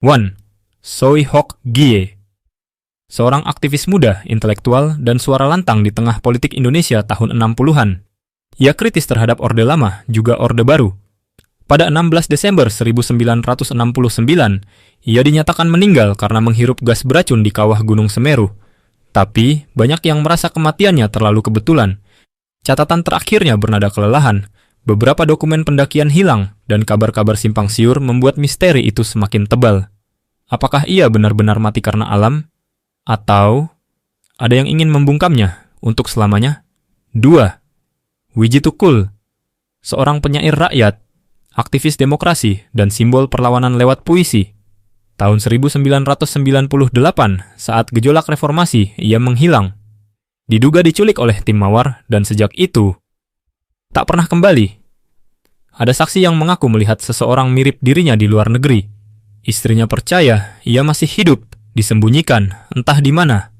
1. Choi Hok-gie, seorang aktivis muda, intelektual, dan suara lantang di tengah politik Indonesia tahun 60-an. Ia kritis terhadap Orde Lama, juga Orde Baru. Pada 16 Desember 1969, ia dinyatakan meninggal karena menghirup gas beracun di kawah Gunung Semeru. Tapi, banyak yang merasa kematiannya terlalu kebetulan. Catatan terakhirnya bernada kelelahan, beberapa dokumen pendakian hilang, dan kabar-kabar simpang siur membuat misteri itu semakin tebal. Apakah ia benar-benar mati karena alam? Atau ada yang ingin membungkamnya untuk selamanya? 2. Wiji Tukul, seorang penyair rakyat, aktivis demokrasi, dan simbol perlawanan lewat puisi. Tahun 1998, saat gejolak reformasi, ia menghilang. Diduga diculik oleh tim Mawar, dan sejak itu tak pernah kembali. Ada saksi yang mengaku melihat seseorang mirip dirinya di luar negeri. Istrinya percaya ia masih hidup, disembunyikan, entah di mana.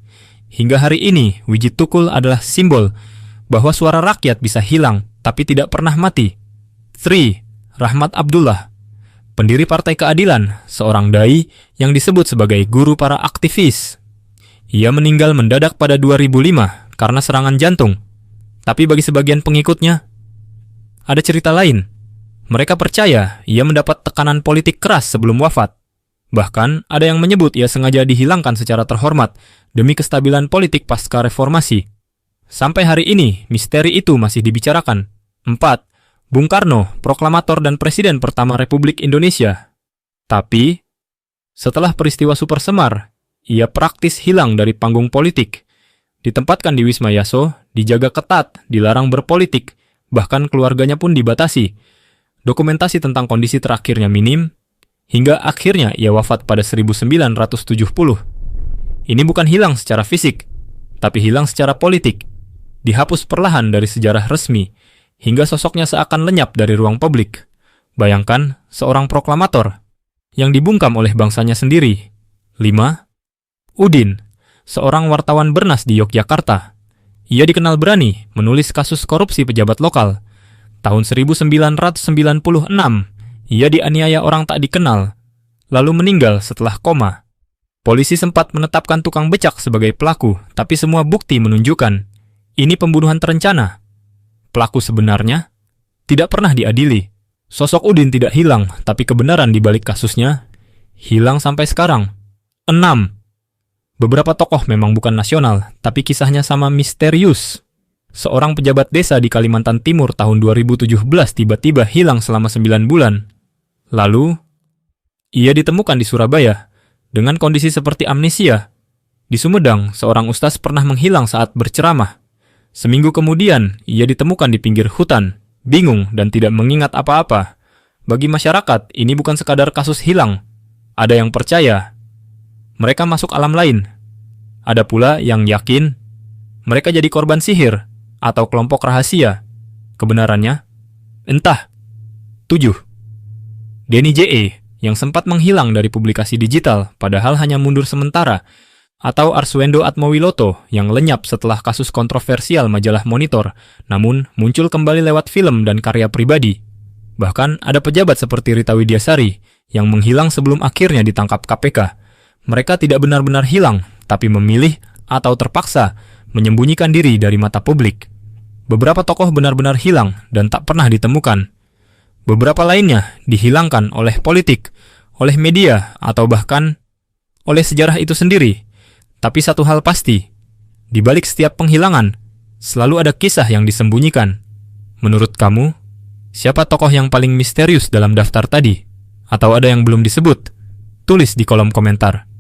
Hingga hari ini, Wiji Tukul adalah simbol bahwa suara rakyat bisa hilang, tapi tidak pernah mati. 3. Rahmat Abdullah, pendiri Partai Keadilan, seorang dai yang disebut sebagai guru para aktivis. Ia meninggal mendadak pada 2005 karena serangan jantung. Tapi bagi sebagian pengikutnya, ada cerita lain. Mereka percaya ia mendapat tekanan politik keras sebelum wafat. Bahkan, ada yang menyebut ia sengaja dihilangkan secara terhormat demi kestabilan politik pasca reformasi. Sampai hari ini, misteri itu masih dibicarakan. 4. Bung Karno, proklamator dan presiden pertama Republik Indonesia. Tapi, setelah peristiwa Super Semar, ia praktis hilang dari panggung politik. Ditempatkan di Wisma Yaso, dijaga ketat, dilarang berpolitik, bahkan keluarganya pun dibatasi. Dokumentasi tentang kondisi terakhirnya minim, hingga akhirnya ia wafat pada 1970. Ini bukan hilang secara fisik, tapi hilang secara politik. Dihapus perlahan dari sejarah resmi, hingga sosoknya seakan lenyap dari ruang publik. Bayangkan seorang proklamator yang dibungkam oleh bangsanya sendiri. 5. Udin, seorang wartawan bernas di Yogyakarta. Ia dikenal berani menulis kasus korupsi pejabat lokal. Tahun 1996, ia dianiaya orang tak dikenal, lalu meninggal setelah koma. Polisi sempat menetapkan tukang becak sebagai pelaku, tapi semua bukti menunjukkan ini pembunuhan terencana. Pelaku sebenarnya tidak pernah diadili. Sosok Udin tidak hilang, tapi kebenaran di balik kasusnya hilang sampai sekarang. 6. Beberapa tokoh memang bukan nasional, tapi kisahnya sama misterius. Seorang pejabat desa di Kalimantan Timur tahun 2017 tiba-tiba hilang selama 9 bulan. Lalu, ia ditemukan di Surabaya dengan kondisi seperti amnesia. Di Sumedang, seorang ustaz pernah menghilang saat berceramah. Seminggu kemudian, ia ditemukan di pinggir hutan, bingung dan tidak mengingat apa-apa. Bagi masyarakat, ini bukan sekadar kasus hilang. Ada yang percaya mereka masuk alam lain. Ada pula yang yakin mereka jadi korban sihir atau kelompok rahasia. Kebenarannya? Entah. 7. Denny J.E. yang sempat menghilang dari publikasi digital padahal hanya mundur sementara, atau Arswendo Atmowiloto yang lenyap setelah kasus kontroversial majalah Monitor, namun muncul kembali lewat film dan karya pribadi. Bahkan ada pejabat seperti Rita Widyasari yang menghilang sebelum akhirnya ditangkap KPK. Mereka tidak benar-benar hilang, tapi memilih atau terpaksa menyembunyikan diri dari mata publik. Beberapa tokoh benar-benar hilang dan tak pernah ditemukan. Beberapa lainnya dihilangkan oleh politik, oleh media, atau bahkan oleh sejarah itu sendiri. Tapi satu hal pasti, di balik setiap penghilangan, selalu ada kisah yang disembunyikan. Menurut kamu, siapa tokoh yang paling misterius dalam daftar tadi? Atau ada yang belum disebut? Tulis di kolom komentar.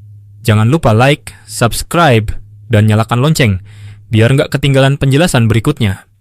Jangan lupa like, subscribe, dan nyalakan lonceng, biar nggak ketinggalan penjelasan berikutnya.